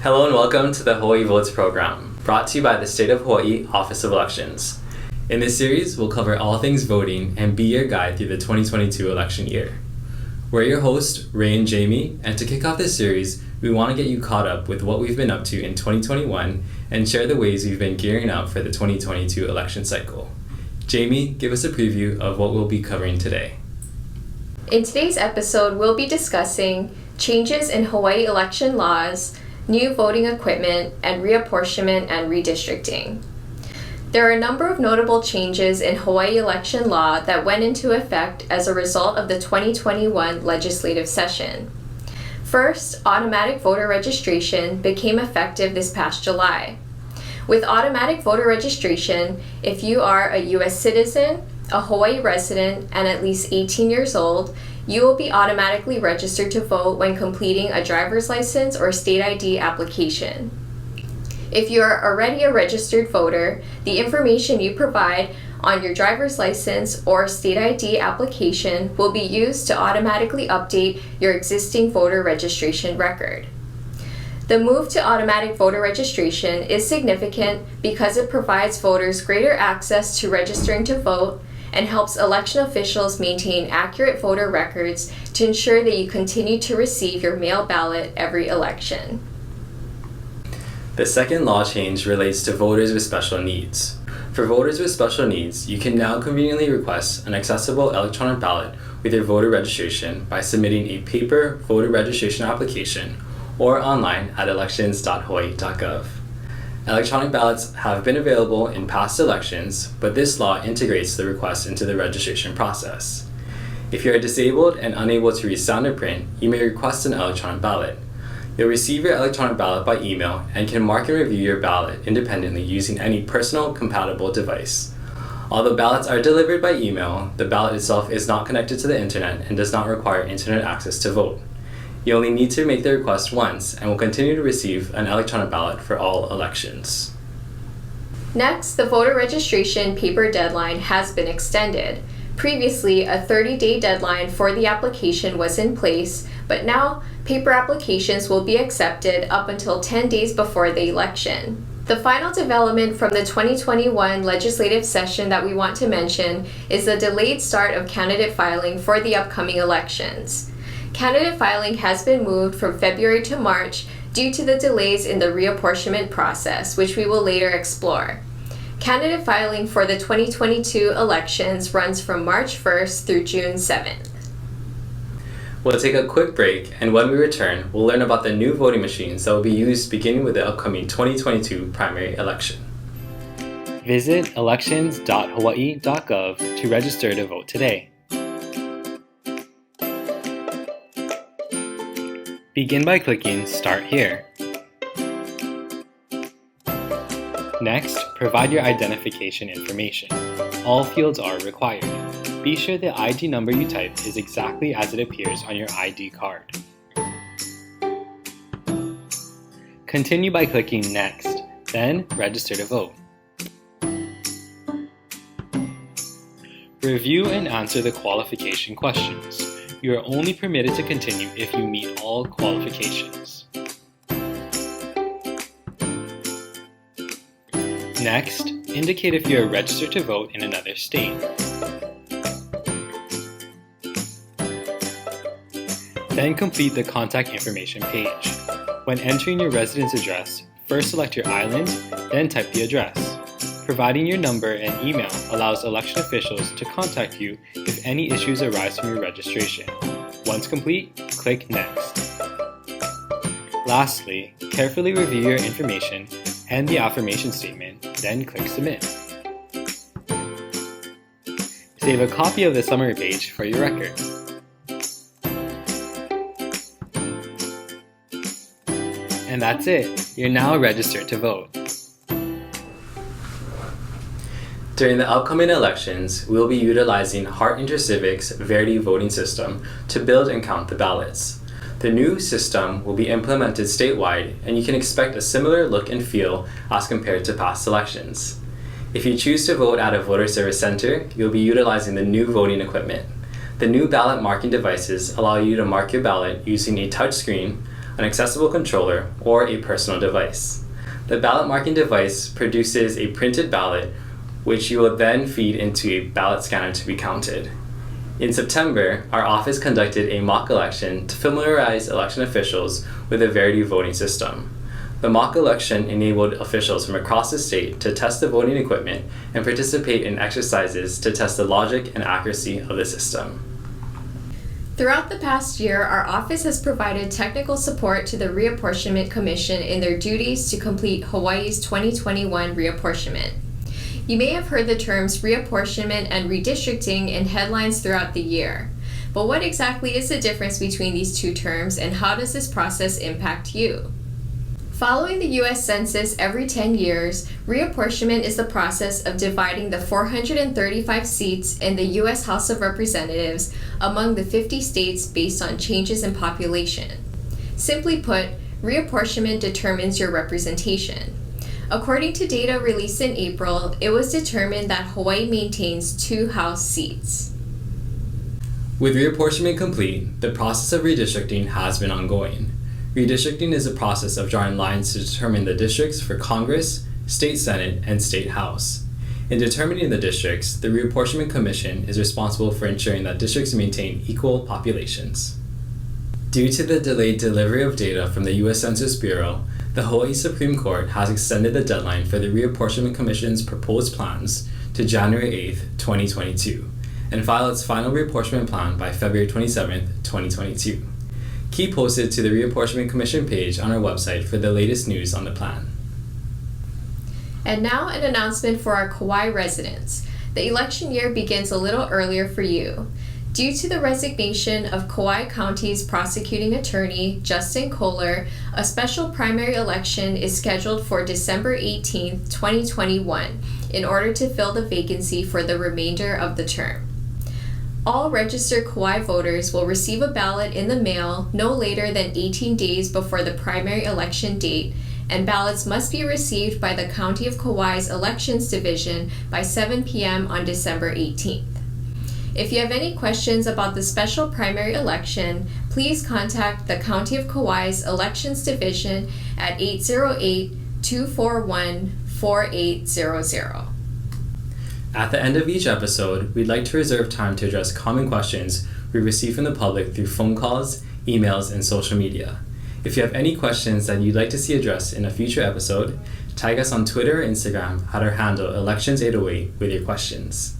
Hello and welcome to the Hawaii Votes program, brought to you by the State of Hawaii Office of Elections. In this series, we'll cover all things voting and be your guide through the 2022 election year. We're your hosts, Ray and Jamie, and to kick off this series, we want to get you caught up with what we've been up to in 2021 and share the ways we've been gearing up for the 2022 election cycle. Jamie, give us a preview of what we'll be covering today. In today's episode, we'll be discussing changes in Hawaii election laws, new voting equipment, and reapportionment and redistricting. There are a number of notable changes in Hawaii election law that went into effect as a result of the 2021 legislative session. First, automatic voter registration became effective this past July. With automatic voter registration, if you are a U.S. citizen, a Hawaii resident, and at least 18 years old, you will be automatically registered to vote when completing a driver's license or state ID application. If you are already a registered voter, the information you provide on your driver's license or state ID application will be used to automatically update your existing voter registration record. The move to automatic voter registration is significant because it provides voters greater access to registering to vote and helps election officials maintain accurate voter records to ensure that you continue to receive your mail ballot every election. The second law change relates to voters with special needs. For voters with special needs, you can now conveniently request an accessible electronic ballot with your voter registration by submitting a paper voter registration application or online at elections.hawaii.gov. Electronic ballots have been available in past elections, but this law integrates the request into the registration process. If you are disabled and unable to read sound or print, you may request an electronic ballot. You'll receive your electronic ballot by email and can mark and review your ballot independently using any personal compatible device. Although ballots are delivered by email, the ballot itself is not connected to the internet and does not require internet access to vote. You only need to make the request once and will continue to receive an electronic ballot for all elections. Next, the voter registration paper deadline has been extended. Previously, a 30-day deadline for the application was in place, but now paper applications will be accepted up until 10 days before the election. The final development from the 2021 legislative session that we want to mention is the delayed start of candidate filing for the upcoming elections. Candidate filing has been moved from February to March due to the delays in the reapportionment process, which we will later explore. Candidate filing for the 2022 elections runs from March 1st through June 7th. We'll take a quick break, and when we return, we'll learn about the new voting machines that will be used beginning with the upcoming 2022 primary election. Visit elections.hawaii.gov to register to vote today. Begin by clicking Start Here. Next, provide your identification information. All fields are required. Be sure the ID number you type is exactly as it appears on your ID card. Continue by clicking Next, then Register to vote. Review and answer the qualification questions. You are only permitted to continue if you meet all qualifications. Next, indicate if you are registered to vote in another state. Then complete the contact information page. When entering your residence address, first select your island, then type the address. Providing your number and email allows election officials to contact you if any issues arise from your registration. Once complete, click Next. Lastly, carefully review your information and the affirmation statement, then click Submit. Save a copy of the summary page for your record. And that's it. You're now registered to vote. During the upcoming elections, we will be utilizing Hart InterCivic's Verity voting system to build and count the ballots. The new system will be implemented statewide, and you can expect a similar look and feel as compared to past elections. If you choose to vote at a voter service center, you'll be utilizing the new voting equipment. The new ballot marking devices allow you to mark your ballot using a touch screen, an accessible controller, or a personal device. The ballot marking device produces a printed ballot, which you will then feed into a ballot scanner to be counted. In September, our office conducted a mock election to familiarize election officials with the Verity voting system. The mock election enabled officials from across the state to test the voting equipment and participate in exercises to test the logic and accuracy of the system. Throughout the past year, our office has provided technical support to the Reapportionment Commission in their duties to complete Hawaii's 2021 reapportionment. You may have heard the terms reapportionment and redistricting in headlines throughout the year. But what exactly is the difference between these two terms, and how does this process impact you? Following the U.S. Census every 10 years, reapportionment is the process of dividing the 435 seats in the U.S. House of Representatives among the 50 states based on changes in population. Simply put, reapportionment determines your representation. According to data released in April, it was determined that Hawaii maintains 2 House seats. With reapportionment complete, the process of redistricting has been ongoing. Redistricting is a process of drawing lines to determine the districts for Congress, State Senate, and State House. In determining the districts, the Reapportionment Commission is responsible for ensuring that districts maintain equal populations. Due to the delayed delivery of data from the U.S. Census Bureau, the Hawaii Supreme Court has extended the deadline for the Reapportionment Commission's proposed plans to January 8, 2022, and file its final reapportionment plan by February 27, 2022. Keep posted to the Reapportionment Commission page on our website for the latest news on the plan. And now an announcement for our Kauai residents. The election year begins a little earlier for you. Due to the resignation of Kauai County's prosecuting attorney, Justin Kohler, a special primary election is scheduled for December 18, 2021, in order to fill the vacancy for the remainder of the term. All registered Kauai voters will receive a ballot in the mail no later than 18 days before the primary election date, and ballots must be received by the County of Kauai's Elections Division by 7 p.m. on December 18th. If you have any questions about the special primary election, please contact the County of Kauai's Elections Division at 808-241-4800. At the end of each episode, we'd like to reserve time to address common questions we receive from the public through phone calls, emails, and social media. If you have any questions that you'd like to see addressed in a future episode, tag us on Twitter or Instagram at our handle Elections808 with your questions.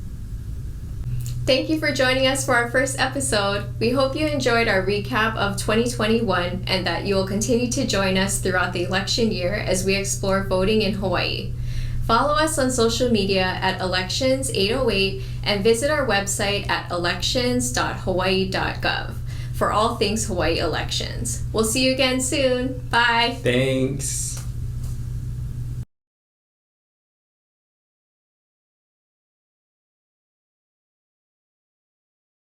Thank you for joining us for our first episode. We hope you enjoyed our recap of 2021 and that you will continue to join us throughout the election year as we explore voting in Hawaii. Follow us on social media at Elections808 and visit our website at elections.hawaii.gov for all things Hawaii elections. We'll see you again soon. Bye. Thanks.